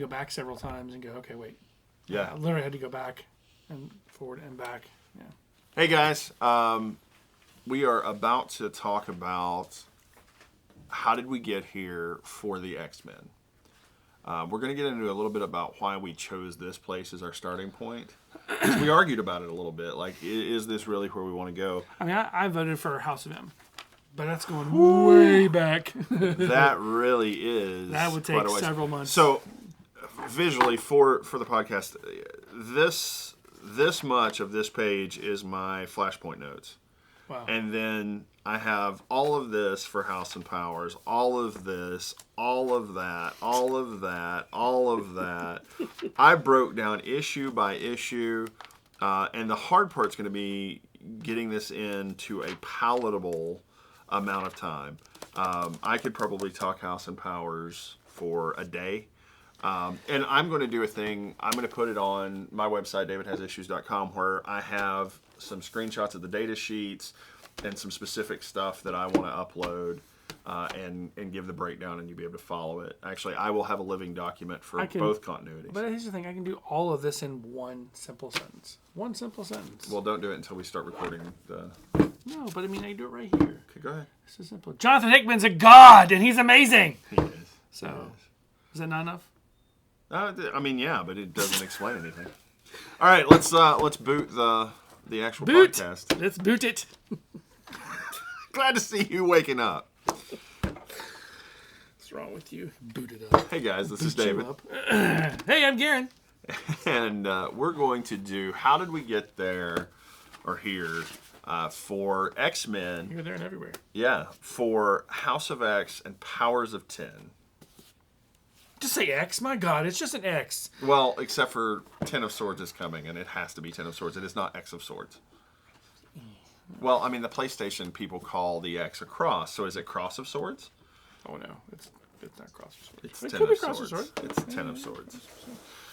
go back several times and go, okay, wait. Yeah. I literally had to go back and forward and back. Yeah. Hey guys, we are about to talk about how did we get here for the X-Men. We're going to get into a little bit about why we chose this place as our starting point. We argued about it a little bit. Like, is this really where we want to go? I mean, I voted for House of M, but that's going way back. That really is. That would take several months. So, visually for the podcast, this much of this page is my flashpoint notes. Wow. And then I have all of this for House and Powers, all of this, all of that, all of that, all of that. I broke down issue by issue, and the hard part's going to be getting this into a palatable amount of time. I could probably talk House and Powers for a day. And I'm going to do a thing. I'm going to put it on my website, davidhasissues.com, where I have some screenshots of the data sheets and some specific stuff that I want to upload and give the breakdown, and you'll be able to follow it. Actually, I will have a living document for both continuities. But here's the thing. I can do all of this in one simple sentence. One simple sentence. Well, don't do it until we start recording the... No, but I mean, I can do it right here. Okay, go ahead. This is simple. Jonathan Hickman's a god, and he's amazing. He is. So, is that not enough? I mean, yeah, but it doesn't explain anything. All right, let's boot the actual podcast. Let's boot it. Glad to see you waking up. What's wrong with you? Boot it up. Hey guys, this is David. Hey, I'm Garen. And we're going to do How Did We Get There or Here for X-Men. Here, there, and everywhere. Yeah, for House of X and Powers of 10. Just say X. My God, it's just an X. Well, except for 10 of Swords is coming, and it has to be 10 of Swords. It is not X of Swords. Well, I mean, the PlayStation people call the X a cross, so is it Cross of Swords? Oh, no. It's not Cross of Swords. It's It 10 could be of Cross of Swords. Swords. It's 10 of Swords.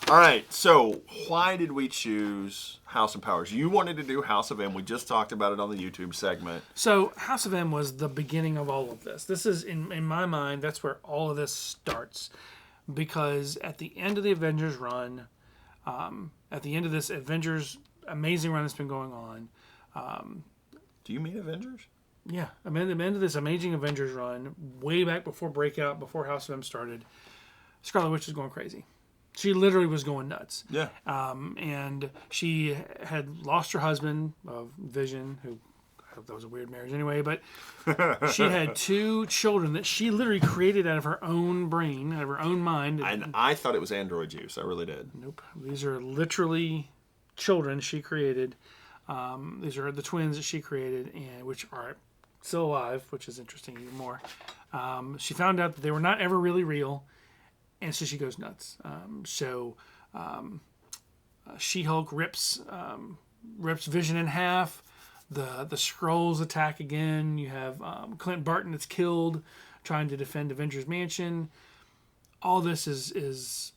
All right, so why did we choose House and Powers? You wanted to do House of M. We just talked about it on the YouTube segment. So House of M was the beginning of all of this. This is, in my mind, that's where all of this starts. Because at the end of the Avengers run, at the end of this Avengers amazing run that's been going on. Do you mean Avengers? Yeah, I mean, at the end of this amazing Avengers run, way back before Breakout, before House of M started, Scarlet Witch was going crazy. She literally was going nuts. Yeah. And she had lost her husband, Vision, who, that was a weird marriage anyway, but she had 2 children that she literally created out of her own brain, out of her own mind. And I thought it was android juice. I really did. Nope. These are literally children she created. These are the twins that she created, and which are still alive, which is interesting even more. She found out that they were not ever really real, and so she goes nuts. She-Hulk rips Vision in half. The Skrulls attack again. You have Clint Barton that's killed trying to defend Avengers Mansion. All this is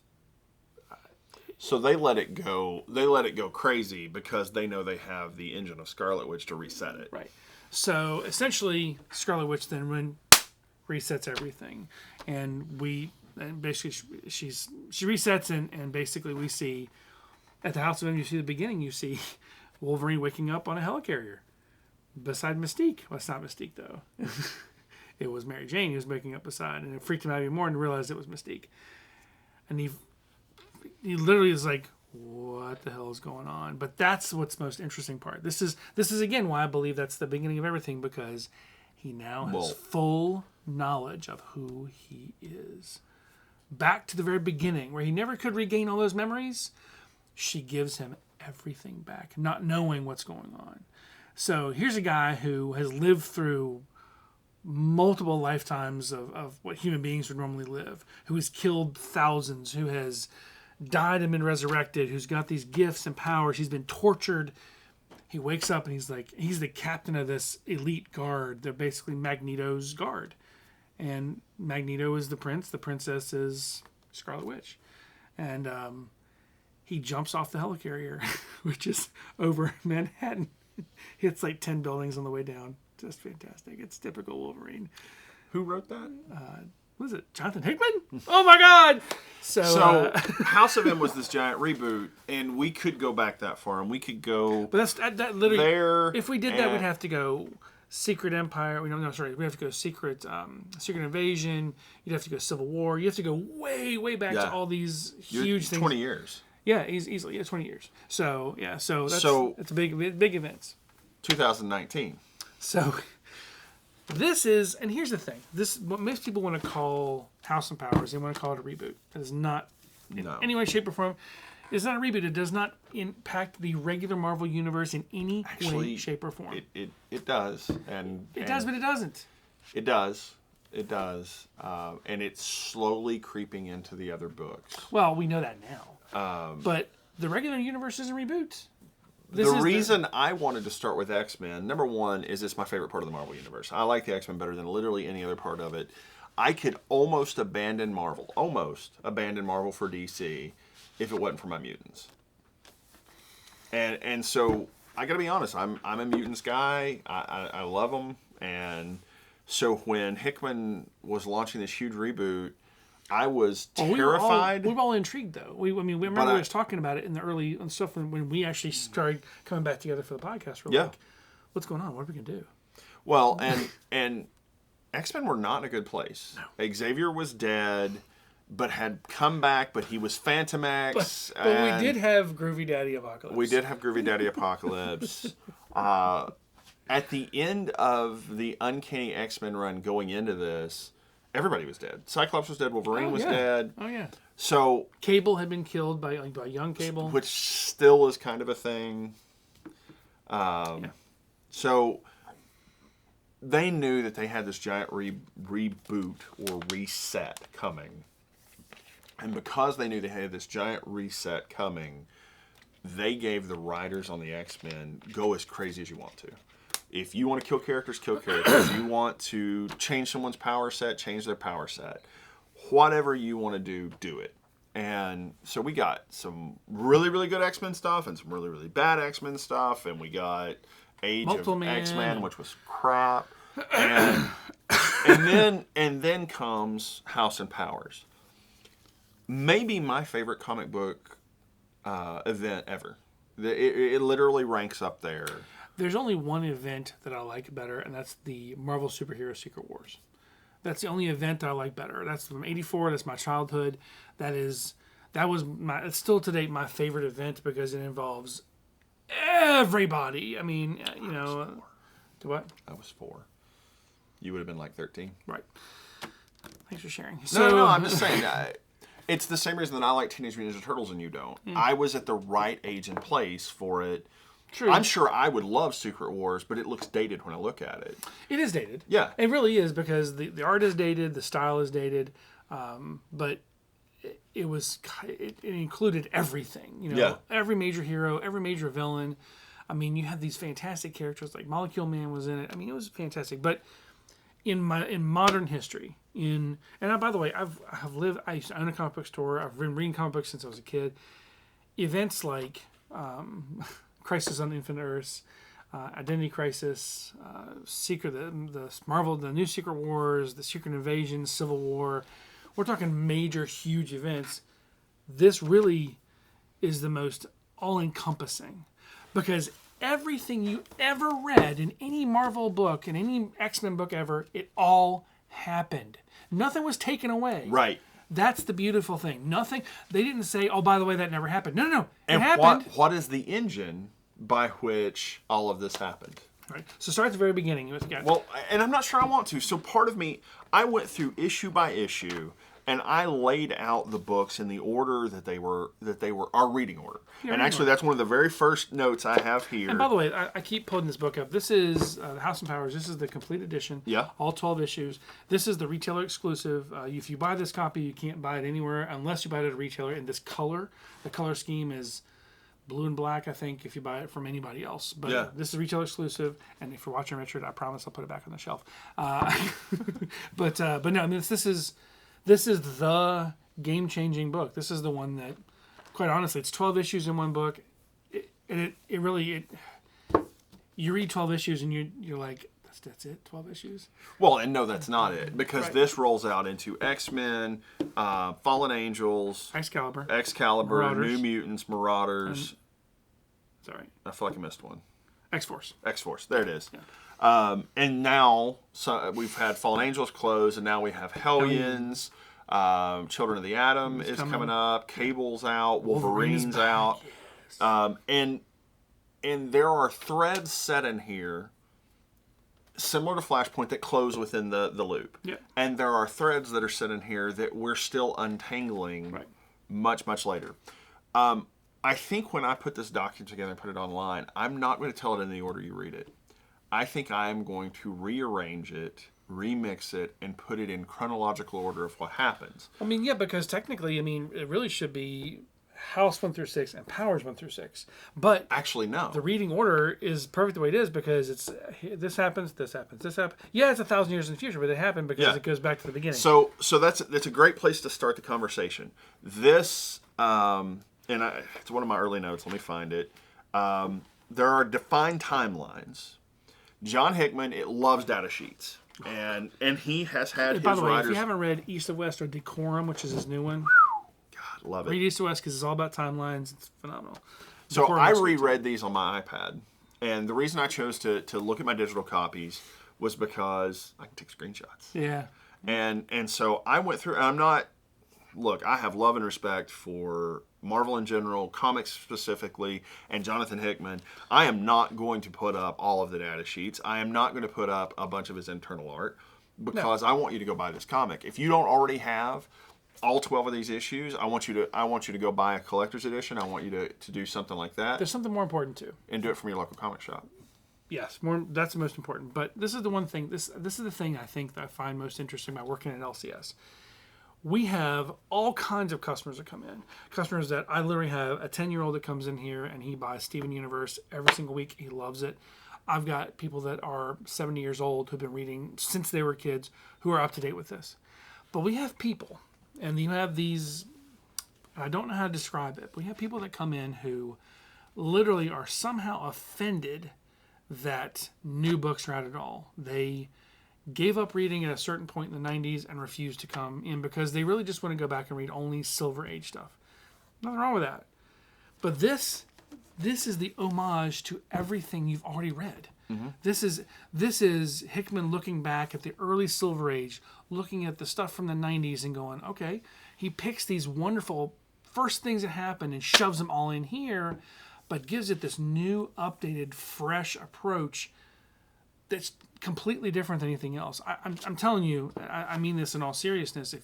So they let it go. They let it go crazy because they know they have the engine of Scarlet Witch to reset it. right. So essentially, Scarlet Witch then resets everything, and basically she resets and basically we see at the House of M. You see the beginning. You see Wolverine waking up on a helicarrier beside Mystique. Well, it's not Mystique, though. It was Mary Jane he was waking up beside, and it freaked him out even more and realized it was Mystique. And he literally is like, what the hell is going on? But that's what's most interesting part. This is again why I believe that's the beginning of everything, because he now has full knowledge of who he is. Back to the very beginning, where he never could regain all those memories, she gives him everything back, not knowing what's going on. So here's a guy who has lived through multiple lifetimes of what human beings would normally live, who has killed thousands, who has died and been resurrected, who's got these gifts and powers. He's been tortured. He wakes up and he's the captain of this elite guard. They're basically Magneto's guard. And Magneto is the prince. The princess is Scarlet Witch. And he jumps off the helicarrier, which is over Manhattan. Hits like 10 buildings on the way down. Just fantastic. It's typical Wolverine. Who wrote that? what is it, Jonathan Hickman? Oh my God! So House of M was this giant reboot, and we could go back that far, and we could go. But that literally. There. If we did that, we'd have to go Secret Empire. We don't know. Sorry, we have to go Secret Invasion. You'd have to go Civil War. You have to go way back to all these huge things. 20 years. Yeah, easily 20 years. So it's a big events. 2019. So this is, and here's the thing. This what most people want to call House and Powers. They want to call it a reboot. That is not in any way, shape, or form. It's not a reboot. It does not impact the regular Marvel universe in any way, shape, or form. It does, and it does, but it doesn't. It does. It does, and it's slowly creeping into the other books. Well, we know that now. But the regular universe is a reboot. The reason I wanted to start with X-Men, number one, is it's my favorite part of the Marvel universe. I like the X-Men better than literally any other part of it. I could almost abandon Marvel for DC if it wasn't for my mutants. And so I got to be honest, I'm a mutants guy. I love them, and so when Hickman was launching this huge reboot, I was terrified. We were all intrigued, though. We remember we was talking about it in the early stuff when we actually started coming back together for the podcast. We're like, what's going on? What are we going to do? Well, and X-Men were not in a good place. No. Xavier was dead, but had come back, but he was Phantom X. But we did have Groovy Daddy Apocalypse. At the end of the Uncanny X-Men run going into this, everybody was dead. Cyclops was dead. Wolverine was dead. Oh, yeah. So Cable had been killed by young Cable. Which still is kind of a thing. So they knew that they had this giant reboot or reset coming. And because they knew they had this giant reset coming, they gave the writers on the X-Men go as crazy as you want to. If you want to kill characters, kill characters. If you want to change someone's power set, change their power set. Whatever you want to do, do it. And so we got some really, really good X-Men stuff and some really, really bad X-Men stuff. And we got Age of X-Men, which was crap. And then comes House and Powers. Maybe my favorite comic book event ever. It literally ranks up there. There's only one event that I like better, and that's the Marvel Superhero Secret Wars. That's the only event that I like better. That's from '84. That's my childhood. It's still to date my favorite event because it involves everybody. I mean, to what? I was 4. You would have been like 13. Right. Thanks for sharing. No, I'm just saying. It's the same reason that I like Teenage Mutant Ninja Turtles and you don't. I was at the right age and place for it. True. I'm sure I would love Secret Wars, but it looks dated when I look at it. It is dated. Yeah. It really is because the art is dated, the style is dated, but it included everything. Every major hero, every major villain. I mean, you had these fantastic characters like Molecule Man was in it. I mean, it was fantastic. But in modern history, by the way, I used to own a comic book store. I've been reading comic books since I was a kid. Events like Crisis on Infinite Earths, Identity Crisis, the Marvel, the new Secret Wars, the Secret Invasion, Civil War. We're talking major, huge events. This really is the most all-encompassing because everything you ever read in any Marvel book, in any X-Men book ever, it all happened. Nothing was taken away. Right. That's the beautiful thing. Nothing. They didn't say, "Oh, by the way, that never happened." No. It and happened. What is the engine by which all of this happened? Right. So start at the very beginning. Well, and I'm not sure I want to. So part of me, I went through issue by issue, and I laid out the books in the order that they were our reading order. Yeah, and actually, that's one of the very first notes I have here. And by the way, I keep pulling this book up. This is the House and Powers. This is the complete edition. Yeah. All 12 issues. This is the retailer exclusive. If you buy this copy, you can't buy it anywhere unless you buy it at a retailer in this color. The color scheme is blue and black, I think, if you buy it from anybody else. But this is retailer exclusive. And if you're watching Richard, I promise I'll put it back on the shelf. But no, I mean, this is the game-changing book. This is the one that, quite honestly, it's 12 issues in one book. You read 12 issues and you're like, That's it. 12 issues. Well, and no, that's not it, because Right. this rolls out into X-Men, Fallen Angels, Excalibur. Excalibur, Marauders. New Mutants, Marauders. Sorry. I feel like I missed one. X-Force. X-Force. There it is. And now we've had Fallen Angels close, and now we have Hellions. Children of the Atom is coming up. Cable's out. Wolverine is Wolverine's back, out. And there are threads set in here similar to Flashpoint that close within the loop. Yeah. And there are threads that are set in here that we're still untangling Right. much, much later. I think when I put this document together and put it online, I'm not going to tell it in the order you read it. I think I am going to rearrange it, remix it, and put it in chronological order of what happens. I mean, yeah, because technically, I mean, it really should be House 1 through 6 and Powers 1 through 6. But Actually, no. the reading order is perfect the way it is because it's this happens, this happens, this happens. Yeah, it's 1,000 years in the future, but it happened because Yeah. it goes back to the beginning. So that's a great place to start the conversation. This, it's one of my early notes. Let me find it. There are defined timelines. John Hickman loves data sheets, and he has had his By the way, if writers. you haven't read East of West or Decorum, which is his new one, God, love read it. East of West because it's all about timelines. It's phenomenal. So Decorum I is good, too. reread these on my iPad, and the reason I chose to look at my digital copies was because I can take screenshots. Yeah. And so I went through, and I'm not, look, I have love and respect for Marvel in general, comics specifically, and Jonathan Hickman. I am not going to put up all of the data sheets. I am not going to put up a bunch of his internal art because I want you to go buy this comic. If you don't already have all 12 of these issues, I want you to go buy a collector's edition. I want you to do something like that There's something more important too. and do it from your local comic shop. Yes, more. That's the most important. But this is the one thing. This is the thing I think that I find most interesting about working at LCS. We have all kinds of customers that come in. Customers that I literally have a 10-year-old that comes in here and he buys Steven Universe every single week. He loves it. I've got people that are 70 years old who've been reading since they were kids who are up to date with this. But we have people, and you have these. I don't know how to describe it. But we have people that come in who literally are somehow offended that new books are out at all. They gave up reading at a certain point in the 90s and refused to come in because they really just want to go back and read only Silver Age stuff. Nothing wrong with that. But this is the homage to everything you've already read. This is Hickman looking back at the early Silver Age, looking at the stuff from the 90s and going, okay, he picks these wonderful first things that happen and shoves them all in here, but gives it this new, updated, fresh approach that's completely different than anything else. I'm telling you, I mean this in all seriousness.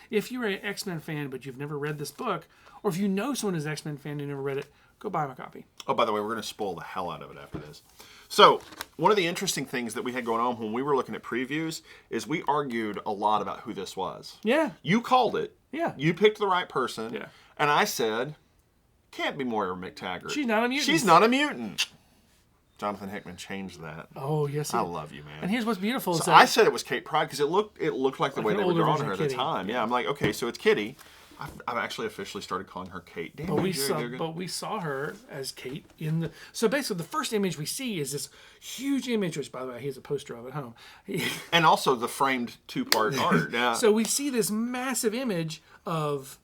If you're an X-Men fan but you've never read this book, or if you know someone who's an X-Men fan and never read it, go buy him a copy. Oh, by the way, we're going to spoil the hell out of it after this. So, one of the interesting things that we had going on when we were looking at previews is we argued a lot about who this was. Yeah. You called it. Yeah. You picked the right person. Yeah. And I said, can't be Moira McTaggart. She's not a mutant. She's not a mutant. Jonathan Hickman changed that. Oh, yes. I love you, man. And here's what's beautiful is So that I said it was Kate Pride because it looked like the way an they were older drawing version her of at the Kitty. time. Yeah, I'm like, okay, so it's Kitty. I've actually officially started calling her Kate. Damn But you, we Jerry saw, Dugan. but we saw her as Kate in the. So basically, the first image we see is this huge image, which, by the way, he has a poster of at home. And also the framed two-part art. Yeah. So we see this massive image of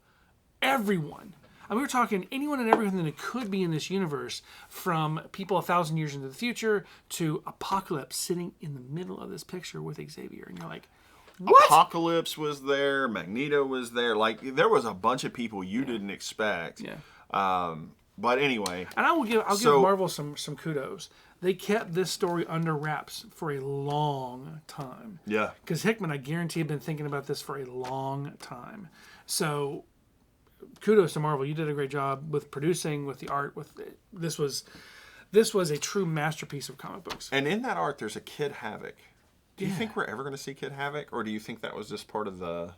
everyone. And we were talking anyone and everything that could be in this universe, from people 1,000 years into the future to Apocalypse sitting in the middle of this picture with Xavier, and you're like, what? Apocalypse was there. Magneto was there. Like, there was a bunch of people you didn't expect. Yeah. But anyway. And I'll give So- Marvel some kudos. They kept this story under wraps for a long time. Yeah. Because Hickman, I guarantee, had been thinking about this for a long time. So, kudos to Marvel. You did a great job with producing, with the art. This was a true masterpiece of comic books. And in that art, there's a Kid Havoc. Do you think we're ever going to see Kid Havoc? Or do you think that was just part of the...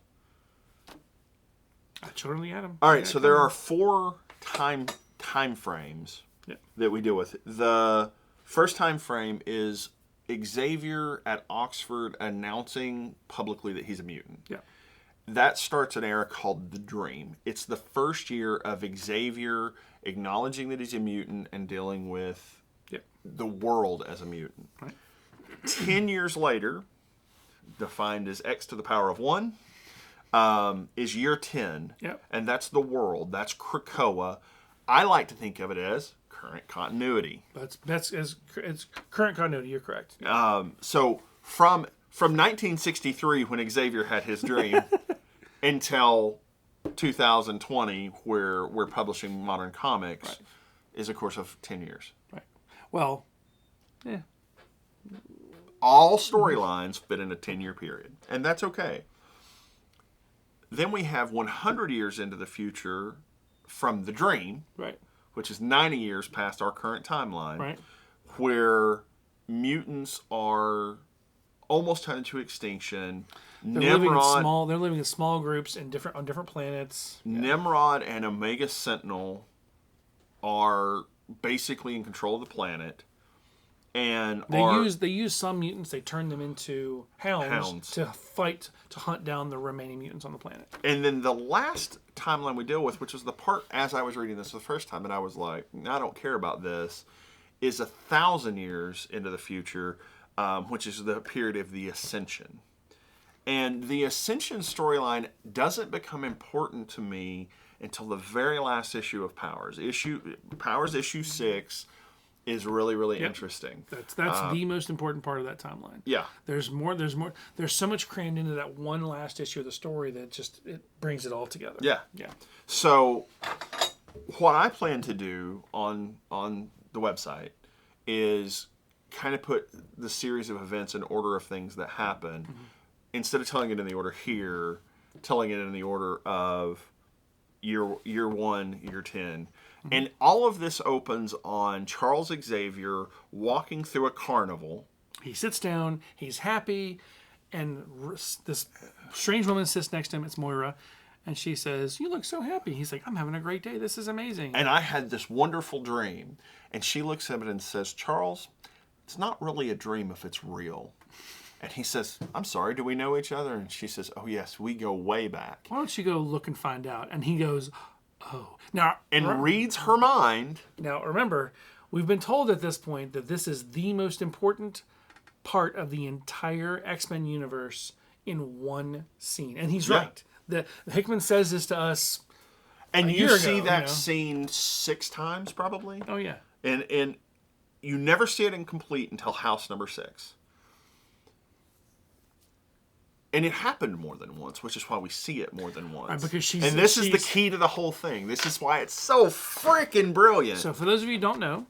Children of the Atom. All right, so there are 4 time frames Yeah. that we deal with. The first time frame is Xavier at Oxford announcing publicly that he's a mutant. Yeah. That starts an era called The Dream. It's the first year of Xavier acknowledging that he's a mutant and dealing with Yeah. the world as a mutant. Right. 10 years later, defined as x to the power of 1, is year 10. Yep. And that's the world. That's Krakoa. I like to think of it as current continuity. That's it's current continuity. You're correct. So from 1963, when Xavier had his dream, until 2020, where we're publishing modern comics, is a course of 10 years. Right. Well, yeah. All storylines fit in a 10-year period, and that's okay. Then we have 100 years into the future from the dream, Right. which is 90 years past our current timeline, Right. where mutants are almost headed to extinction. They're living in small groups on different planets. Nimrod and Omega Sentinel are basically in control of the planet, and They use some mutants. They turn them into hounds to hunt down the remaining mutants on the planet. And then the last timeline we deal with, which was the part as I was reading this the first time, and I was like, I don't care about this, is 1,000 years into the future, which is the period of the Ascension. And the Ascension storyline doesn't become important to me until the very last issue of Powers. Powers issue 6 is really, really interesting. That's the most important part of that timeline. Yeah. There's more. There's so much crammed into that one last issue of the story that it brings it all together. Yeah. Yeah. So what I plan to do on the website is kind of put the series of events in order of things that happen. Mm-hmm. Instead of telling it in the order here, telling it in the order of year 1, year 10. Mm-hmm. And all of this opens on Charles Xavier walking through a carnival. He sits down, he's happy, and this strange woman sits next to him. It's Moira. And she says, "You look so happy." He's like, "I'm having a great day. This is amazing." And I had this wonderful dream. And she looks at it and says, "Charles, it's not really a dream if it's real." And he says, "I'm sorry, do we know each other?" And she says, "Oh, yes, we go way back." Why don't you go look and find out? And he goes, "Oh." Now, and reads her mind. Now, remember, we've been told at this point that this is the most important part of the entire X-Men universe in one scene. And he's right. The Hickman says this to us and you see that scene 6 times, probably. Oh, yeah. And you never see it incomplete until House number 6. And it happened more than once, which is why we see it more than once. Right, because this is the key to the whole thing. This is why it's so freaking brilliant. So for those of you who don't know,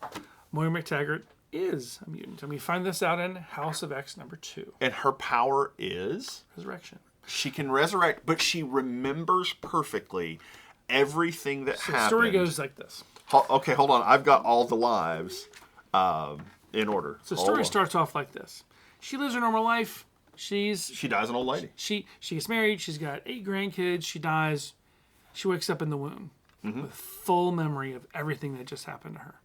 Moira McTaggart is a mutant. And we find this out in House of X number 2. And her power is? Resurrection. She can resurrect, but she remembers perfectly everything that happened. The story goes like this. Okay, hold on. I've got all the lives in order. So the story starts off like this. She lives her normal life. She dies an old lady. She gets married. She's got 8 grandkids. She dies. She wakes up in the womb with full memory of everything that just happened to her.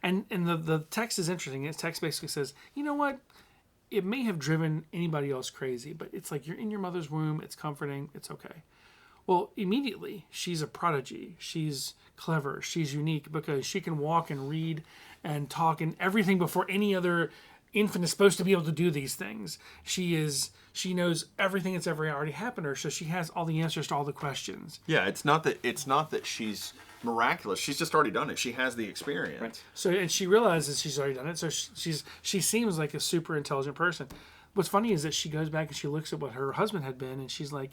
And the text is interesting. Its text basically says, you know what? It may have driven anybody else crazy, but it's like you're in your mother's womb. It's comforting. It's okay. Well, immediately, she's a prodigy. She's clever. She's unique because she can walk and read and talk and everything before any other infant is supposed to be able to do these things. She knows everything that's ever already happened to her, so she has all the answers to all the questions. Yeah, it's not that she's miraculous. She's just already done it. She has the experience. Right. So, and she realizes she's already done it. So she seems like a super intelligent person. What's funny is that she goes back and she looks at what her husband had been, and she's like,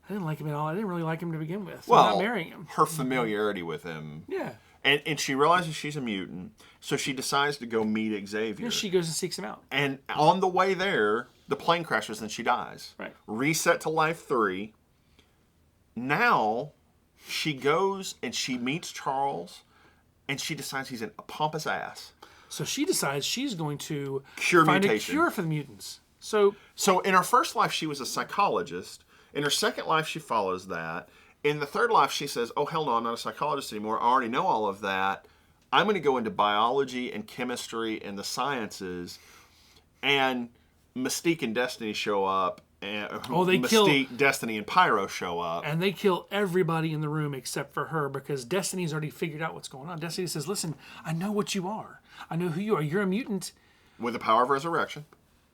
I didn't like him at all. I didn't really like him to begin with. So I'm not marrying him. Her familiarity with him. Yeah. And she realizes she's a mutant, so she decides to go meet Xavier. Yeah, she goes and seeks him out. And on the way there, the plane crashes and she dies. Right. Reset to life 3. Now, she goes and she meets Charles, and she decides he's a pompous ass. So she decides she's going to find a cure for the mutants. So in her first life, she was a psychologist. In her second life, she follows that. In the third life, she says, oh, hell no, I'm not a psychologist anymore. I already know all of that. I'm going to go into biology and chemistry and the sciences. And Mystique and Destiny show up. And Mystique, Destiny, and Pyro show up. And they kill everybody in the room except for her because Destiny's already figured out what's going on. Destiny says, listen, I know what you are. I know who you are. You're a mutant, With the power of resurrection.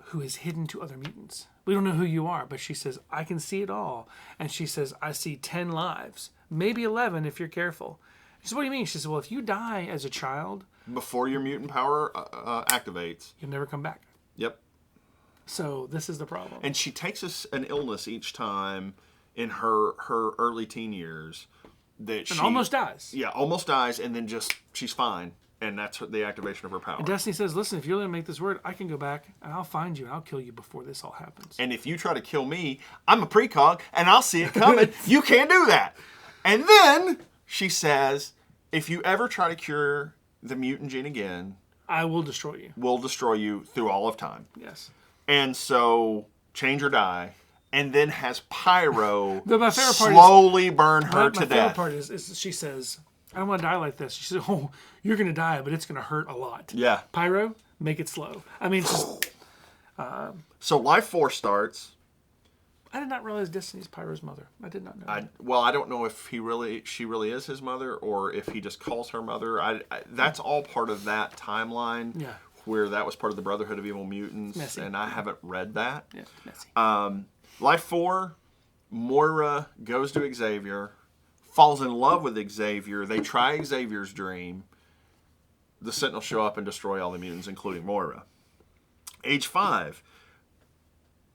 who is hidden to other mutants. We don't know who you are, but she says, I can see it all. And she says, I see 10 lives, maybe 11 if you're careful. She says, what do you mean? She says, well, if you die as a child, Before your mutant power activates. you'll never come back. Yep. So this is the problem. And she takes an illness each time in her early teen years that she almost dies. Yeah, almost dies, and then just she's fine, and that's the activation of her power. And Destiny says, listen, if you're going to make this word, I can go back and I'll find you and I'll kill you before this all happens. And if you try to kill me, I'm a precog, and I'll see it coming. You can't do that. And then she says, if you ever try to cure the mutant gene again, I will destroy you. we'll destroy you through all of time. Yes. And so, change or die, and then has Pyro My favorite part slowly burn her My to favorite death. part is she says, I don't want to die like this. She says, oh, you're going to die, but it's going to hurt a lot. Yeah. Pyro, make it slow. I mean, it's just, So Life Force starts. I did not realize Destiny's Pyro's mother. I did not know. I don't know if she really is his mother, or if he just calls her mother. That's all part of that timeline. Yeah. Where that was part of the Brotherhood of Evil Mutants, Messy. and I haven't read that. Yeah, messy. Life 4, Moira goes to Xavier, falls in love with Xavier. They try Xavier's dream. The Sentinels show up and destroy all the mutants, including Moira. Age 5.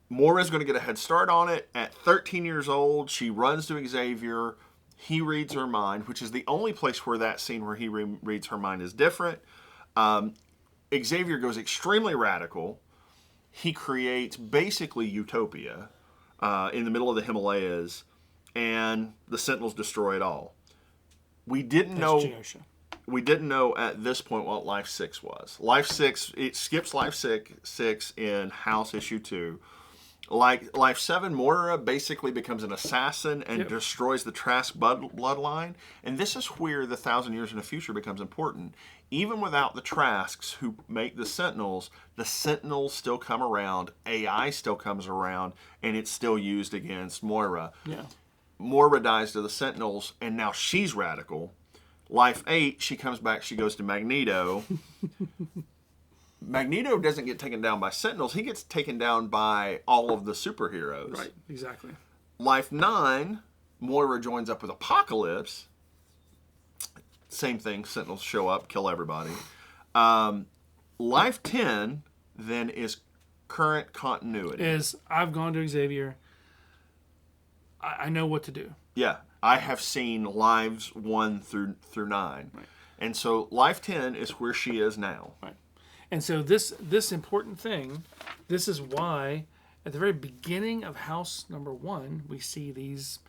Moira's going to get a head start on it. At 13 years old, she runs to Xavier. He reads her mind, which is the only place where that scene where he reads her mind is different. Xavier goes extremely radical. He creates basically utopia in the middle of the Himalayas, and the Sentinels destroy it all. We didn't know at this point what Life 6 was. Life 6, it skips Life 6 in House Issue 2. Like Life 7, Moira basically becomes an assassin and destroys the Trask bloodline. And this is where the 1,000 Years in the Future becomes important. Even without the Trasks who make the Sentinels still come around, AI still comes around, and it's still used against Moira. Yeah. Moira dies to the Sentinels, and now she's radical. Life 8, she comes back, she goes to Magneto. Magneto doesn't get taken down by Sentinels. He gets taken down by all of the superheroes. Right, exactly. Life 9, Moira joins up with Apocalypse. Same thing. Sentinels show up, kill everybody. Life 10, then, is current continuity. I've gone to Xavier. I know what to do. Yeah. I have seen Lives 1 through 9. Right. And so Life 10 is where she is now. Right. And so this important thing, this is why at the very beginning of House number 1, we see these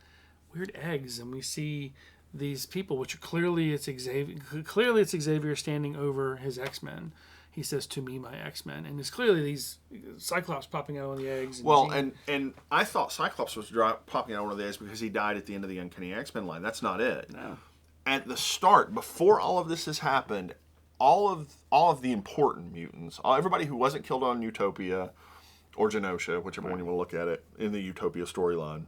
weird eggs, and we see these people, which are clearly it's Xavier standing over his X-Men. He says, to me, my X-Men. And it's clearly these Cyclops popping out of the eggs. And I thought Cyclops was popping out one of the eggs because he died at the end of the Uncanny X-Men line. That's not it. No. At the start, before all of this has happened, all of the important mutants, everybody who wasn't killed on Utopia or Genosha, whichever one you want to look at it, in the Utopia storyline,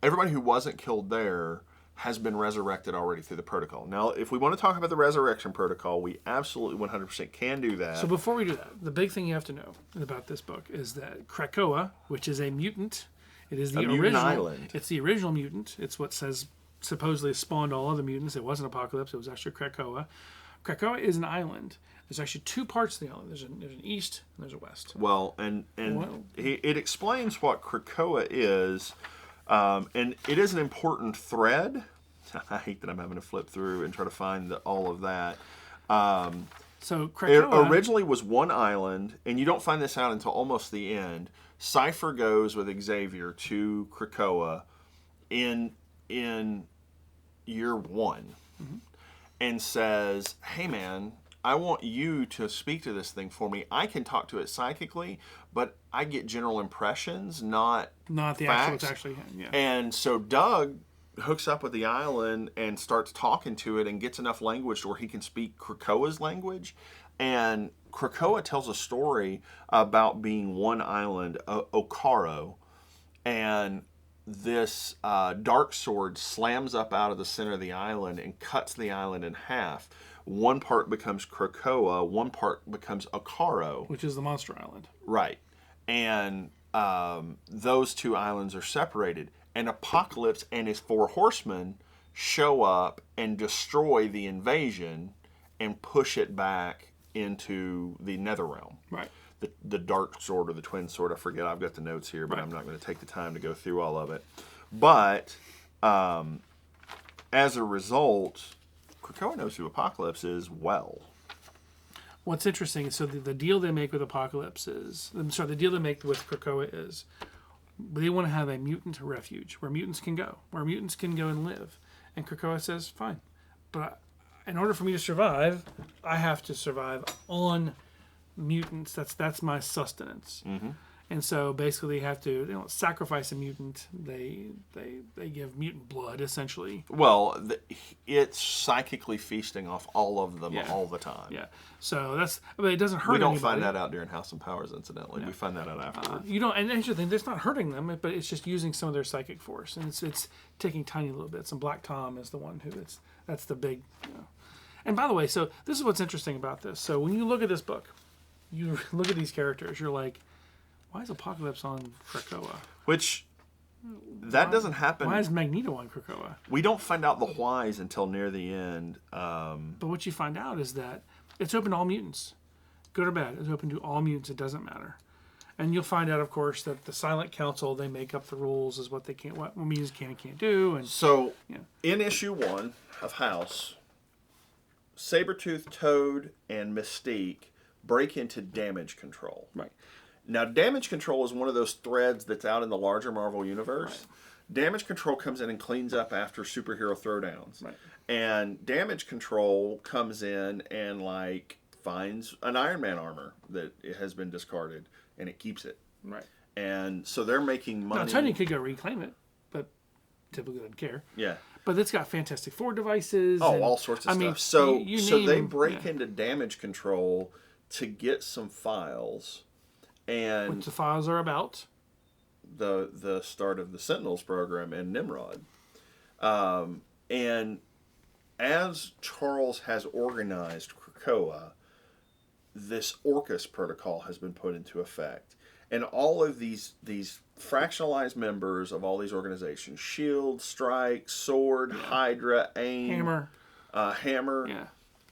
everybody who wasn't killed there has been resurrected already through the protocol. Now, if we want to talk about the resurrection protocol, we absolutely 100% can do that. So before we do that, the big thing you have to know about this book is that Krakoa, which is a mutant, it is the original mutant island. It's the original mutant. It's what says supposedly spawned all other mutants. It wasn't Apocalypse. It was actually Krakoa. Krakoa is an island. There's actually two parts of the island. There's an east and there's a west. Well, it explains what Krakoa is, and it is an important thread. I hate that I'm having to flip through and try to find all of that. So Krakoa It originally was one island, and you don't find this out until almost the end. Cypher goes with Xavier to Krakoa in year 1 and says, hey man, I want you to speak to this thing for me. I can talk to it psychically, but I get general impressions, not the facts. actual. It's actually him. Yeah. And so Doug hooks up with the island and starts talking to it and gets enough language to where he can speak Krakoa's language. And Krakoa tells a story about being one island, Okaro, and this dark sword slams up out of the center of the island and cuts the island in half, one part becomes Krakoa, one part becomes Akaro. Which is the monster island. Right. And those two islands are separated. And Apocalypse and his four horsemen show up and destroy the invasion and push it back into the Netherrealm. Right. The dark sword or the twin sword, I forget. I've got the notes here, but I'm not going to take the time to go through all of it. But as a result, Krakoa knows who Apocalypse is well. What's interesting is, so the deal they make with Apocalypse is, the deal they make with Krakoa is, they want to have a mutant refuge where mutants can go and live. And Krakoa says, fine. But in order for me to survive, I have to survive on mutants. That's my sustenance. Mm-hmm. And so basically they have to, they don't sacrifice a mutant. They give mutant blood, essentially. Well, it's psychically feasting off all of them all the time. Yeah. So but it doesn't hurt We don't anybody. find that out during House and Powers, incidentally. We find that out afterwards. You don't, and interesting, it's not hurting them, but it's just using some of their psychic force, and it's taking tiny little bits. And Black Tom is the one that's the big. And by the way, so this is what's interesting about this. So when you look at this book, you look at these characters, you're like, why is Apocalypse on Krakoa? Which, that doesn't happen. Why is Magneto on Krakoa? We don't find out the whys until near the end. But what you find out is that it's open to all mutants. Good or bad, it's open to all mutants. It doesn't matter. And you'll find out, of course, that the Silent Council, they make up the rules as what mutants can and can't do. And so, in issue 1 of House, Sabretooth, Toad, and Mystique break into Damage Control. Right. Now, Damage Control is one of those threads that's out in the larger Marvel Universe. Right. Damage Control comes in and cleans up after superhero throwdowns. Right. And Damage Control comes in and, finds an Iron Man armor that it has been discarded, and it keeps it. Right. And so they're making money. Now, Tony could go reclaim it, but typically doesn't care. Yeah. But it's got Fantastic Four devices. Oh, all sorts of stuff. So they break yeah. into Damage Control to get some files. And what the files are about. The start of the Sentinels program and Nimrod. And as Charles has organized Krakoa, this Orcus protocol has been put into effect. And all of these fractionalized members of all these organizations, SHIELD, Strike, Sword, Hydra, AIM, Hammer,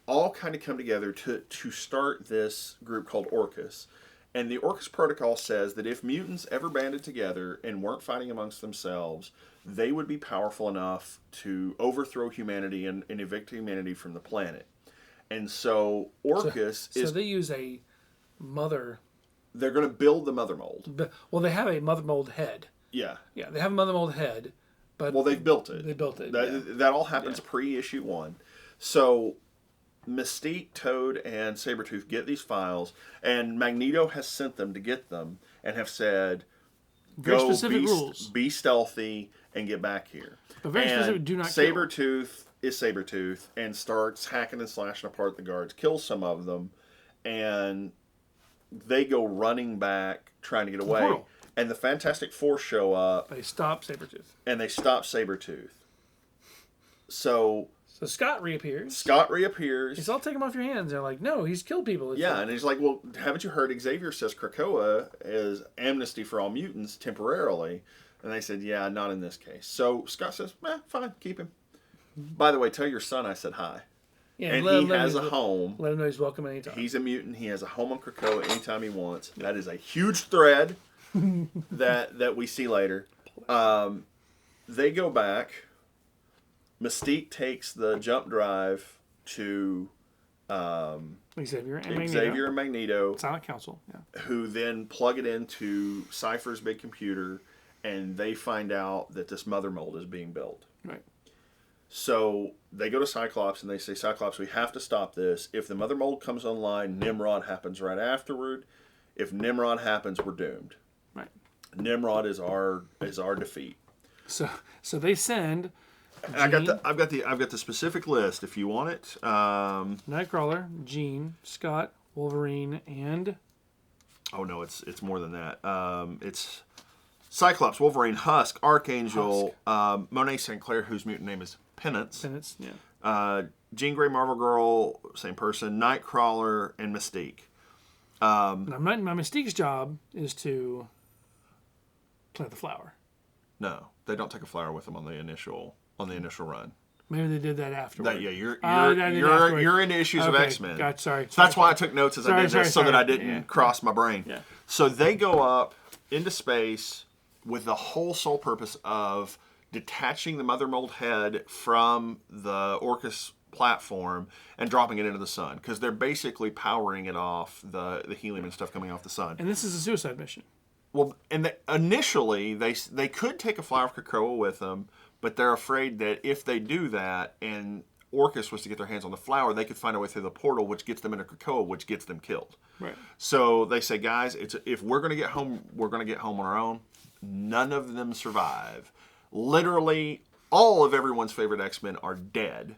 all kind of come together to start this group called Orcus. And the Orcus Protocol says that if mutants ever banded together and weren't fighting amongst themselves, they would be powerful enough to overthrow humanity and evict humanity from the planet. And so Orcus So they use a mother... They're going to build the mother mold. Well, they have a mother mold head. Yeah. Yeah, they have a mother mold head. But well, they've built it. They built it. That all happens pre-issue 1. So Mystique, Toad, and Sabretooth get these files, and Magneto has sent them to get them and have said, very specific rules. Be stealthy and get back here. But very specific, do not Sabretooth is Sabretooth and starts hacking and slashing apart the guards, kills some of them, and they go running back, trying to get away. And the Fantastic Four show up. They stop Sabretooth. And they stop Sabretooth. So Scott reappears. He says, I'll take him off your hands. They're like, no, he's killed people. And he's like, well, haven't you heard Xavier says Krakoa is amnesty for all mutants temporarily? And they said, yeah, not in this case. So Scott says, fine, keep him. By the way, tell your son I said hi. Yeah, and he has a home. Let him know he's welcome anytime. He's a mutant. He has a home on Krakoa anytime he wants. That is a huge thread that we see later. They go back. Mystique takes the jump drive to Xavier and Magneto. Silent Council, who then plug it into Cypher's big computer, and they find out that this mother mold is being built. Right. So they go to Cyclops and they say, Cyclops, we have to stop this. If the mother mold comes online, Nimrod happens right afterward. If Nimrod happens, we're doomed. Right. Nimrod is our defeat. So they send. I've got the specific list if you want it. Nightcrawler, Jean, Scott, Wolverine, and. Oh no, it's more than that. It's Cyclops, Wolverine, Husk, Archangel, Monet St. Clair, whose mutant name is Penance. Jean Grey, Marvel Girl, same person. Nightcrawler and Mystique. Now, my Mystique's job is to plant the flower. No, they don't take a flower with them on the initial run. Maybe they did that afterward. You're into issues of Okay, X-Men. Gotcha, sorry. So that's why I took notes as I did this, so that I didn't Yeah. cross my brain. Yeah. So they go up into space with the whole sole purpose of detaching the mother mold head from the Orcus platform and dropping it into the sun, because they're basically powering it off, the helium and stuff coming off the sun. And this is a suicide mission. Well, and initially they could take a flower of Krakoa with them, but they're afraid that if they do that and Orcus was to get their hands on the flower, they could find a way through the portal, which gets them into Krakoa, which gets them killed. Right. So they say, guys, if we're going to get home, we're going to get home on our own. None of them survive. Literally, all of everyone's favorite X-Men are dead.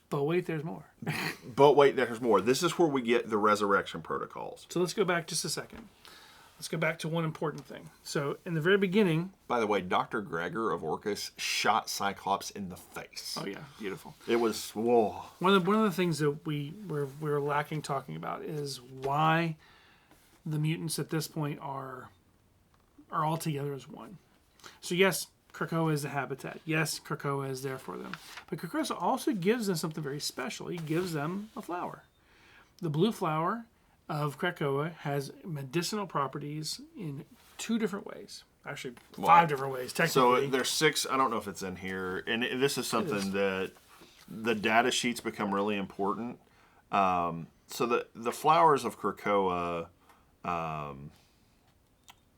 But wait, there's more. But wait, there's more. This is where we get the resurrection protocols. So let's go back just a second. Let's go back to one important thing. So in the very beginning... By the way, Dr. Gregor of Orcus shot Cyclops in the face. Oh, yeah. Beautiful. It was, whoa. One of the things that we're lacking talking about is why the mutants at this point are all together as one. So yes, Krakoa is the habitat. Yes, Krakoa is there for them. But Krakoa also gives them something very special. He gives them a flower. The blue flower of Krakoa has medicinal properties in 2 different ways. Actually, 5 different ways, technically. So there's 6, I don't know if it's in here, and this is something that the data sheets become really important. So the flowers of Krakoa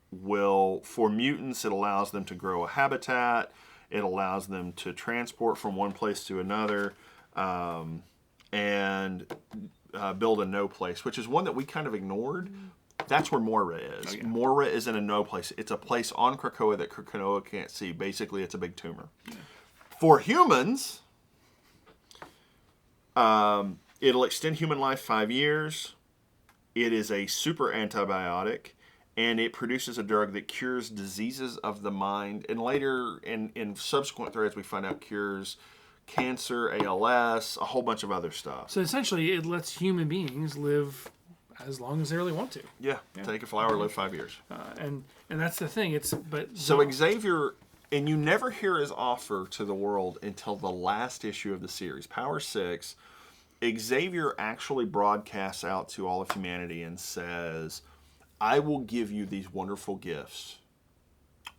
will, for mutants, it allows them to grow a habitat, it allows them to transport from one place to another, and build a no place, which is one that we kind of ignored. That's where Moira is. Oh, yeah. Moira is in a no place. It's a place on Krakoa that Krakoa can't see. Basically, it's a big tumor. Yeah. For humans, it'll extend human life 5 years. It is a super antibiotic, and it produces a drug that cures diseases of the mind. And later, in subsequent threads, we find out cures cancer, ALS, a whole bunch of other stuff. So essentially, it lets human beings live as long as they really want to. Yeah. Take a flower, live 5 years. And that's the thing. So Xavier, and you never hear his offer to the world until the last issue of the series, Power 6. Xavier actually broadcasts out to all of humanity and says, I will give you these wonderful gifts.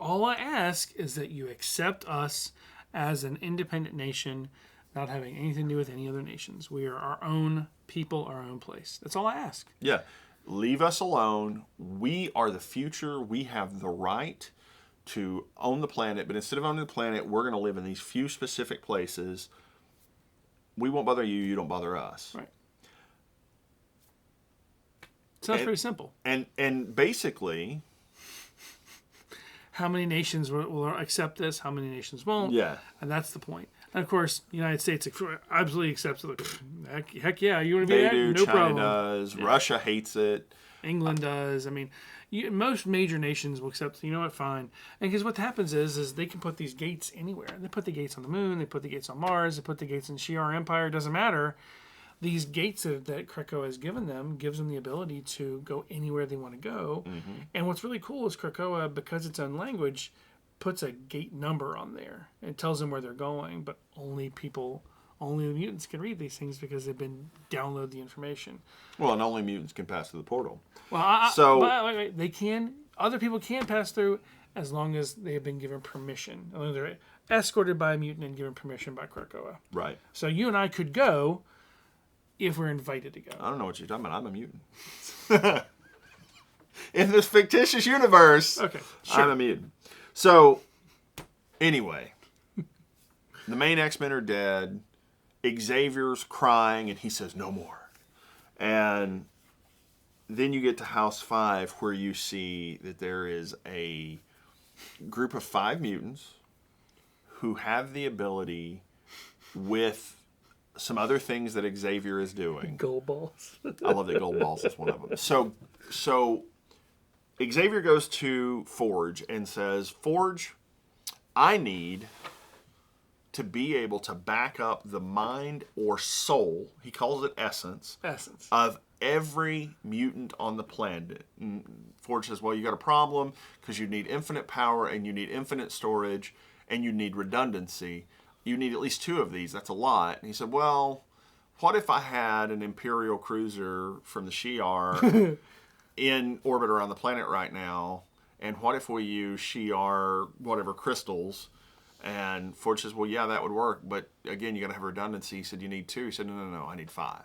All I ask is that you accept us as an independent nation, not having anything to do with any other nations. We are our own people, our own place. That's all I ask. Yeah. Leave us alone. We are the future. We have the right to own the planet. But instead of owning the planet, we're going to live in these few specific places. We won't bother you. You don't bother us. Right. So that's pretty simple. And basically, how many nations will accept this? How many nations won't? Yeah. And that's the point. And of course, the United States absolutely accepts it. Heck yeah, you want to be they that? do. No China problem. does. Yeah. Russia hates it. England does. I mean, most major nations will accept. You know what? Fine. And because what happens is they can put these gates anywhere. They put the gates on the moon. They put the gates on Mars. They put the gates in Shi'ar Empire. It doesn't matter. These gates that Krakoa has given them gives them the ability to go anywhere they want to go. Mm-hmm. And what's really cool is Krakoa, because its own language, puts a gate number on there. It tells them where they're going, but only the mutants can read these things because they've been download the information. Well, and only mutants can pass through the portal. Well, wait, they can. Other people can pass through as long as they have been given permission. As long as they're escorted by a mutant and given permission by Krakoa. Right. So you and I could go if we're invited to go. I don't know what you're talking about. I'm a mutant. In this fictitious universe, okay, sure. I'm a mutant. So, anyway, the main X-Men are dead. Xavier's crying, and he says, no more. And then you get to House 5, where you see that there is a group of 5 mutants who have the ability, with some other things that Xavier is doing. Gold balls. I love that gold balls is one of them. So Xavier goes to Forge and says, Forge, I need to be able to back up the mind or soul, he calls it essence, of every mutant on the planet. And Forge says, well, you got a problem because you need infinite power and you need infinite storage and you need redundancy. You need at least 2 of these. That's a lot. And he said, well, what if I had an Imperial cruiser from the Shi'ar in orbit around the planet right now? And what if we use Shi'ar, whatever, crystals? And Forge says, well, yeah, that would work. But again, you got to have redundancy. He said, you need 2. He said, no, I need 5.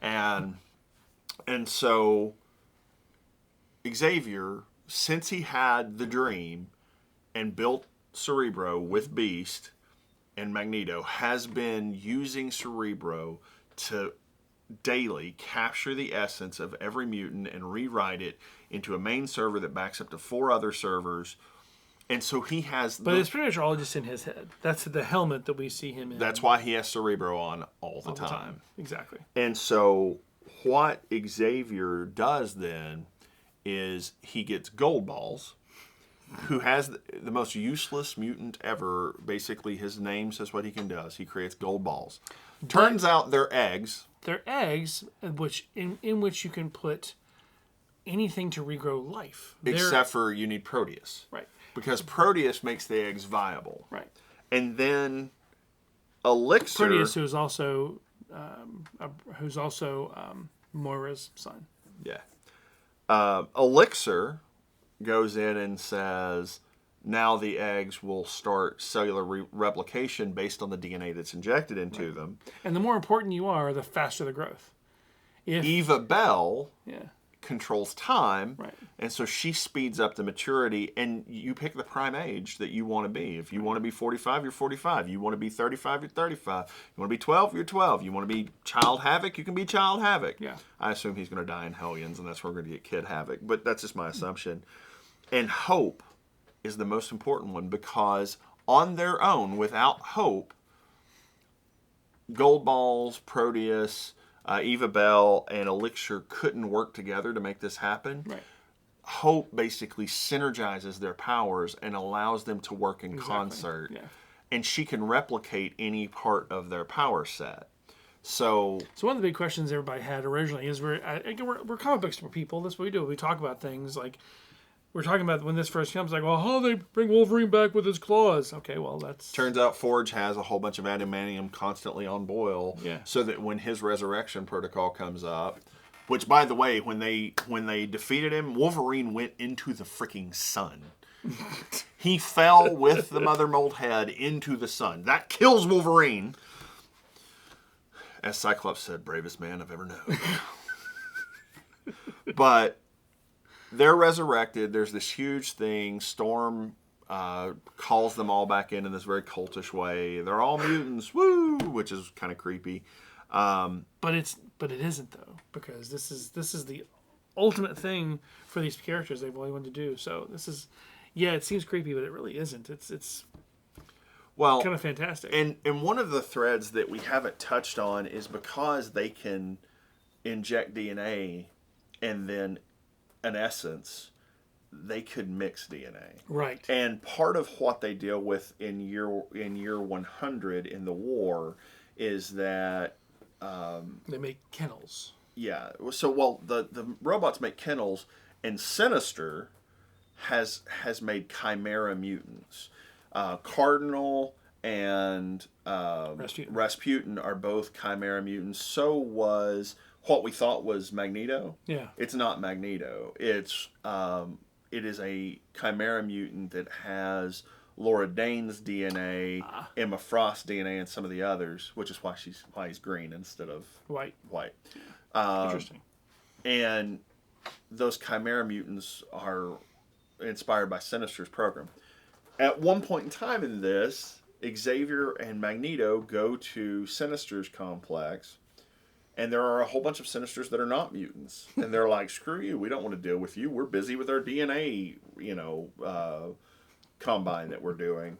And so Xavier, since he had the dream and built Cerebro with Beast and Magneto, has been using Cerebro to daily capture the essence of every mutant and rewrite it into a main server that backs up to 4 other servers. And so he has... But it's pretty much all just in his head. That's the helmet that we see him in. That's why he has Cerebro on all the time. Exactly. And so what Xavier does then is he gets Gold Balls, who has the most useless mutant ever. Basically, his name says what he can do. He creates Gold Balls. Turns out they're eggs. They're eggs, in which you can put anything to regrow life. Except for you need Proteus. Right. Because Proteus makes the eggs viable. Right. And then Elixir... Proteus, who's also Moira's son. Yeah. Elixir goes in and says, now the eggs will start cellular replication based on the DNA that's injected into them. And the more important you are, the faster the growth. Eva Bell Yeah. controls time, Right. and so she speeds up the maturity, and you pick the prime age that you want to be. If you want to be 45, you're 45. You want to be 35, you're 35. You want to be 12, you're 12. You want to be Child Havoc, you can be Child Havoc. Yeah. I assume he's going to die in Hellions, and that's where we're going to get Kid Havoc, but that's just my assumption. And Hope is the most important one, because on their own, without Hope, Gold Balls, Proteus, Eva Bell, and Elixir couldn't work together to make this happen. Right. Hope basically synergizes their powers and allows them to work in concert. Yeah. And she can replicate any part of their power set. So one of the big questions everybody had originally is we're comic books people. That's what we do. We talk about things like we're talking about when this first comes, like, well, how do they bring Wolverine back with his claws? Okay, well, that's... Turns out Forge has a whole bunch of adamantium constantly on boil, Yeah. so that when his resurrection protocol comes up, which, by the way, when they defeated him, Wolverine went into the freaking sun. He fell with the Mother Mold head into the sun. That kills Wolverine. As Cyclops said, bravest man I've ever known. But... they're resurrected. There's this huge thing. Storm calls them all back in this very cultish way. They're all mutants, woo, which is kind of creepy. But it isn't though, because this is the ultimate thing for these characters they've always wanted to do. So this is, yeah, it seems creepy, but it really isn't. It's well kind of fantastic. And one of the threads that we haven't touched on is because they can inject DNA and then an essence, they could mix DNA. Right. And part of what they deal with in year 100 in the war is that they make kennels. Yeah. So the robots make kennels, and Sinister has made chimera mutants. Cardinal and Rasputin are both chimera mutants. So was what we thought was Magneto. Yeah. It's not Magneto. It is a chimera mutant that has Laura Dane's DNA, Emma Frost's DNA, and some of the others, which is why he's green instead of white. Interesting. And those chimera mutants are inspired by Sinister's program. At one point in time in this, Xavier and Magneto go to Sinister's complex. And there are a whole bunch of Sinisters that are not mutants. And they're like, screw you, we don't want to deal with you. We're busy with our DNA, combine that we're doing.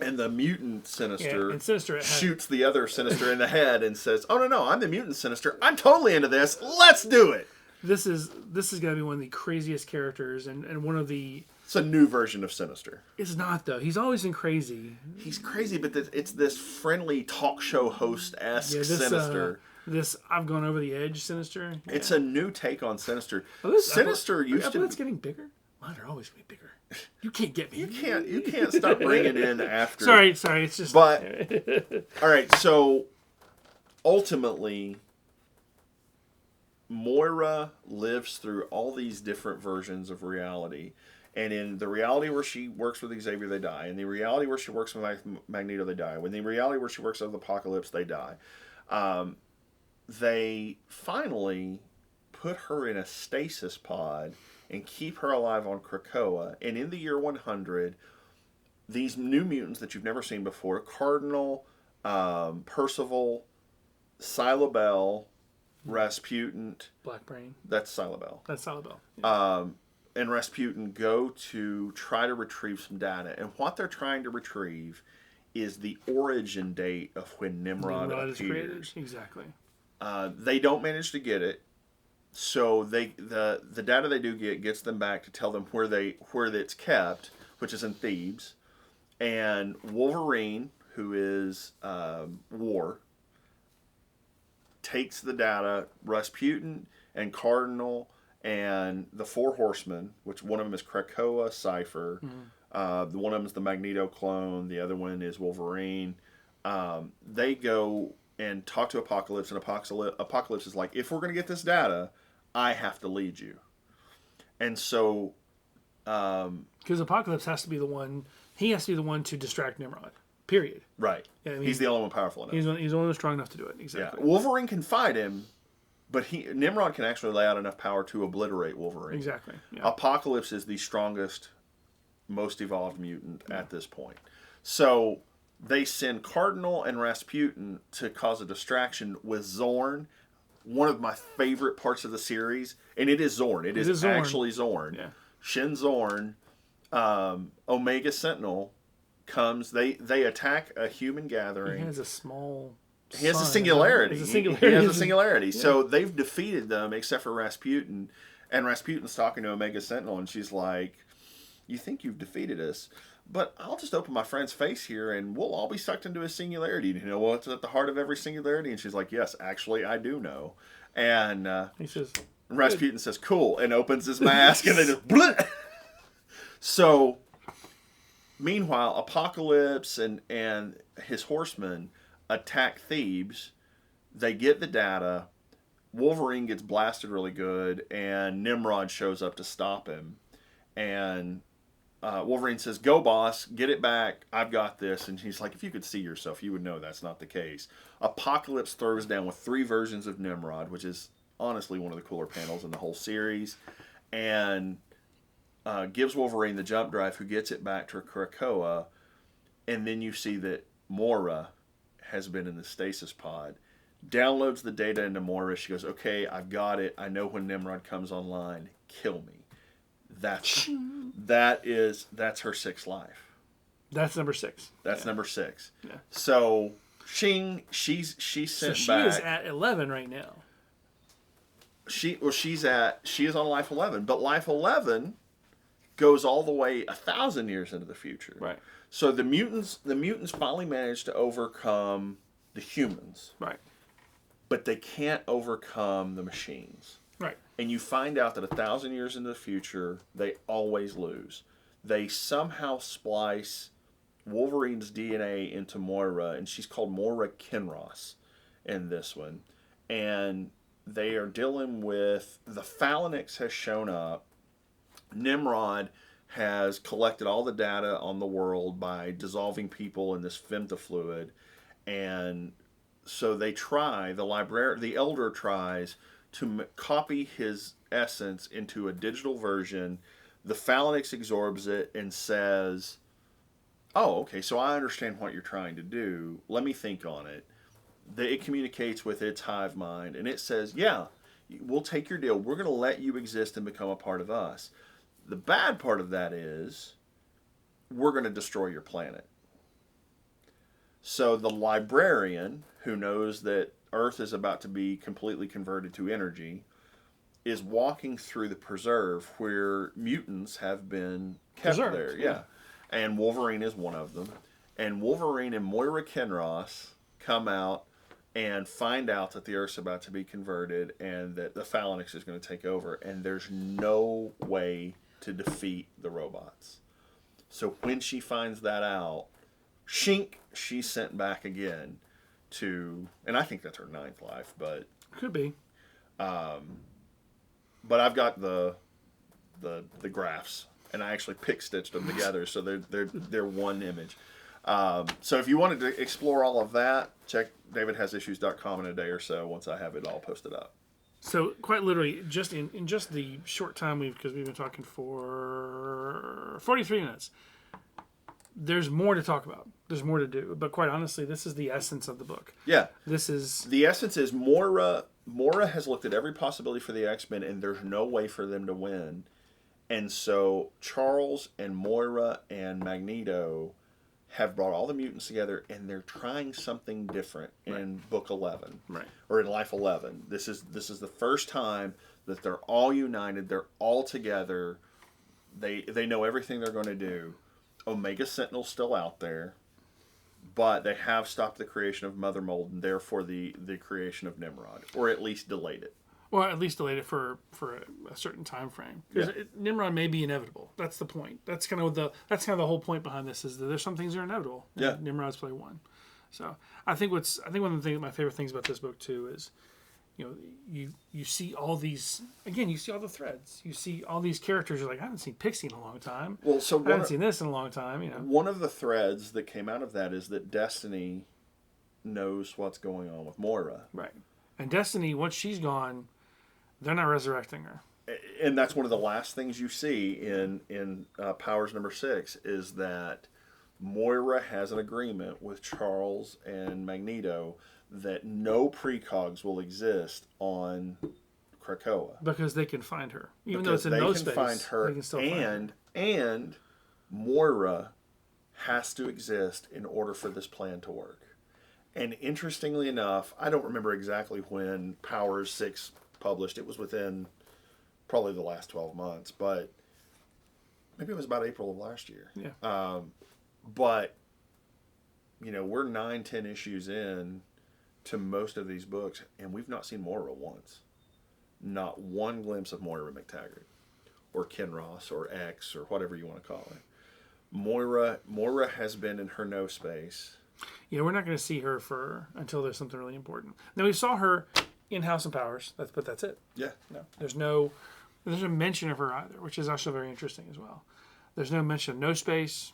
And the mutant Sinister, shoots the other Sinister in the head and says, oh, no, I'm the mutant Sinister. I'm totally into this. Let's do it. This is going to be one of the craziest characters and one of the It's a new version of Sinister. It's not though. He's always been crazy. He's crazy, but it's this friendly talk show host-esque Yeah, Sinister. This I've gone over the edge Sinister. Yeah. It's a new take on Sinister. Oh, Sinister used I to. it's getting bigger. Mine are always gonna be bigger. You can't get me. You can't stop bringing in after. Sorry. It's just. But all right, so ultimately, Moira lives through all these different versions of reality. And in the reality where she works with Xavier, they die. In the reality where she works with Magneto, they die. In the reality where she works with Apocalypse, they die. They finally put her in a stasis pod and keep her alive on Krakoa. And in the year 100, these new mutants that you've never seen before, Cardinal, Percival, Silabel, Rasputin. Black Brain. That's Silabel. That's Silabel. Yeah. And Rasputin go to try to retrieve some data. And what they're trying to retrieve is the origin date of when Nimrod appears. Is created. Exactly. They don't manage to get it. So the data they do get gets them back to tell them where it's kept, which is in Thebes. And Wolverine, who is War, takes the data. Rasputin and Cardinal and the Four Horsemen, which one of them is Krakoa, Cypher. The one of them is the Magneto clone. The other one is Wolverine. They go and talk to Apocalypse, and Apocalypse is like, if we're going to get this data, I have to lead you. And so... Because Apocalypse has to be the one... He has to be the one to distract Nimrod. Period. Right. Yeah, I mean, he's the only one powerful enough. He's the only one strong enough to do it. Exactly. Yeah. Wolverine can fight him, but Nimrod can actually lay out enough power to obliterate Wolverine. Exactly. Yeah. Apocalypse is the strongest, most evolved mutant at this point. So they send Cardinal and Rasputin to cause a distraction with Zorn, one of my favorite parts of the series. And it is Zorn. It is Zorn. actually Zorn. Yeah. Shin Zorn, Omega Sentinel comes. They attack a human gathering. He has a small... He has a singularity. He has a singularity. Yeah. So they've defeated them except for Rasputin. And Rasputin's talking to Omega Sentinel, and she's like, you think you've defeated us, but I'll just open my friend's face here, and we'll all be sucked into a singularity. You know what's at the heart of every singularity? And she's like, yes, actually, I do know. And he says, Rasputin says, cool, and opens his mask, and they just... Bleh! So, meanwhile, Apocalypse and his horsemen attack Thebes. They get the data. Wolverine gets blasted really good, and Nimrod shows up to stop him. And Wolverine says, go, boss, get it back. I've got this. And he's like, if you could see yourself, you would know that's not the case. Apocalypse throws down with 3 versions of Nimrod, which is honestly one of the cooler panels in the whole series, and gives Wolverine the jump drive, who gets it back to Krakoa. And then you see that Moira has been in the stasis pod, downloads the data into Moira. She goes, okay, I've got it. I know when Nimrod comes online. Kill me. That's her 6th life. That's number 6. That's number 6. Yeah. So she's sent so she back. is at 11 right now. She is on life 11, but life 11 goes all the way 1,000 years into the future. Right. So the mutants finally managed to overcome the humans. Right. But they can't overcome the machines. Right. And you find out that 1,000 years into the future, they always lose. They somehow splice Wolverine's DNA into Moira, and she's called Moira Kinross in this one. And they are dealing with... The Phalanx has shown up. Nimrod has collected all the data on the world by dissolving people in this femtofluid. And so they try, the Elder tries to copy his essence into a digital version. The Phalanx absorbs it and says, oh, okay, so I understand what you're trying to do. Let me think on it. It communicates with its hive mind, and it says, yeah, we'll take your deal. We're going to let you exist and become a part of us. The bad part of that is we're going to destroy your planet. So the librarian, who knows that Earth is about to be completely converted to energy, is walking through the preserve where mutants have been kept Preserved, there. yeah. Yeah. And Wolverine is one of them. And Wolverine and Moira Kenross come out and find out that the Earth's about to be converted and that the Phalanx is going to take over. And there's no way to defeat the robots. So when she finds that out, shink, she's sent back again to, and I think that's her 9th life, but Could be. I've got the graphs, and I actually pick stitched them together, so they're one image. So if you wanted to explore all of that, check davidhasissues.com in a day or so once I have it all posted up. So quite literally, just in just the short time because we've been talking for 43 minutes, there's more to talk about. There's more to do. But quite honestly, this is the essence of the book. Yeah. This is... The essence is Moira has looked at every possibility for the X-Men, and there's no way for them to win. And so Charles and Moira and Magneto have brought all the mutants together, and they're trying something different in Book 11. Right. Or in Life 11. This is the first time that they're all united. They're all together. They know everything they're going to do. Omega Sentinel's still out there, but they have stopped the creation of Mother Mold and therefore the creation of Nimrod, or at least delayed it. Well, at least delayed it for a certain time frame. Because Yeah. Nimrod may be inevitable. That's the point. That's kind of the whole point behind this is that there's some things that are inevitable. And Yeah. Nimrod's probably one. So I think one of the my favorite things about this book too is, you see all these again. You see all the threads. You see all these characters. You're like, I haven't seen Pixie in a long time. Well, so I haven't seen this in a long time. one of the threads that came out of that is that Destiny knows what's going on with Moira. Right. And Destiny, once she's gone, they're not resurrecting her. And that's one of the last things you see in Powers number 6 is that Moira has an agreement with Charles and Magneto that no precogs will exist on Krakoa. Because they can find her. Even Because though it's in no space, they can find her, they can still find her. and Moira has to exist in order for this plan to work. And interestingly enough, I don't remember exactly when Powers 6 published. It was within probably the last 12 months, but maybe it was about April of last year. Yeah. But, we're 9-10 issues in to most of these books, and we've not seen Moira once. Not one glimpse of Moira McTaggart, or Kenross, or X, or whatever you want to call it. Moira has been in her no space. Yeah, we're not going to see her until there's something really important. Now, we saw her in House of Powers, but that's it. Yeah. No, there's no mention of her either, which is also very interesting as well. There's no mention of no space.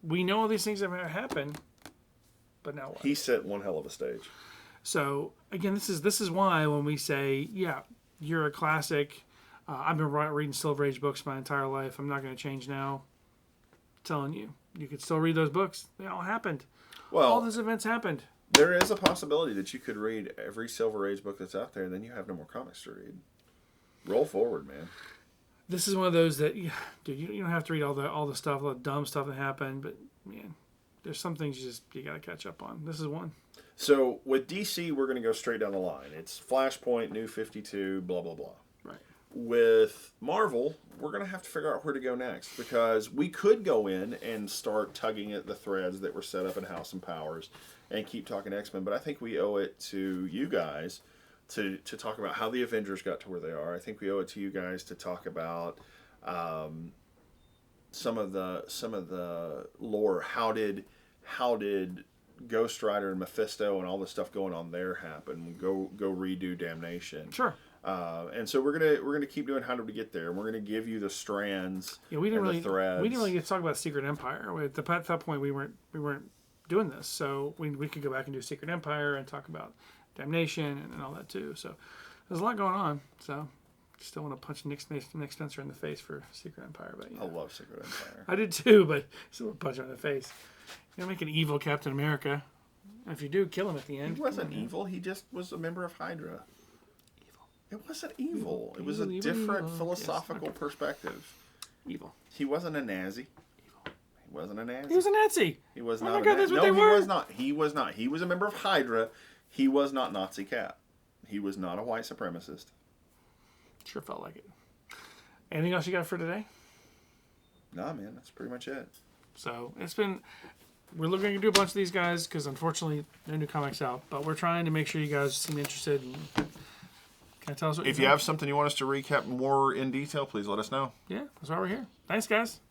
We know all these things have happened, but now what? He set one hell of a stage. So again, this is why when we say, yeah, you're a classic. I've been reading Silver Age books my entire life. I'm not going to change now. I'm telling you, you could still read those books. They all happened. Well, All those events happened. there is a possibility that you could read every Silver Age book that's out there, and then you have no more comics to read. Roll forward, man. This is one of those that, dude, you don't have to read all the stuff, all the dumb stuff that happened, but man, there's some things you got to catch up on. This is one. So with DC, we're going to go straight down the line. It's Flashpoint, New 52, blah, blah, blah. Right. With Marvel, we're going to have to figure out where to go next, because we could go in and start tugging at the threads that were set up in House and Powers and keep talking X-Men, but I think we owe it to you guys to talk about how the Avengers got to where they are. I think we owe it to you guys to talk about some of the lore. How did Ghost Rider and Mephisto and all the stuff going on there happen? Go redo Damnation. Sure. And so we're gonna keep doing How Did We Get There. We're gonna give you the strands. Yeah, we didn't and the threads. we didn't really get to talk about Secret Empire. At that point, we weren't doing this, so we could go back and do Secret Empire and talk about Damnation and all that too. So there's a lot going on. So still want to punch Nick Spencer in the face for Secret Empire, but I love Secret Empire. I did too, but still want to punch him in the face. You make an evil Captain America. If you do, kill him at the end. He wasn't evil. He just was a member of Hydra. It wasn't evil. It was a Evil, different evil. philosophical Yes, okay. perspective. Evil. He wasn't a Nazi. He wasn't a Nazi. He was a Nazi. He was Oh not my a God, Nazi. that's what No, they he were. was not. He was not. He was a member of Hydra. He was not Nazi Cap. He was not a white supremacist. Sure felt like it. Anything else you got for today? Nah, man, that's pretty much it. So it's been. We're looking to do a bunch of these guys because unfortunately no new comics out. But we're trying to make sure you guys seem interested. And can I tell us what If you have something you want us to recap more in detail, please let us know. Yeah, that's why we're here. Thanks, guys.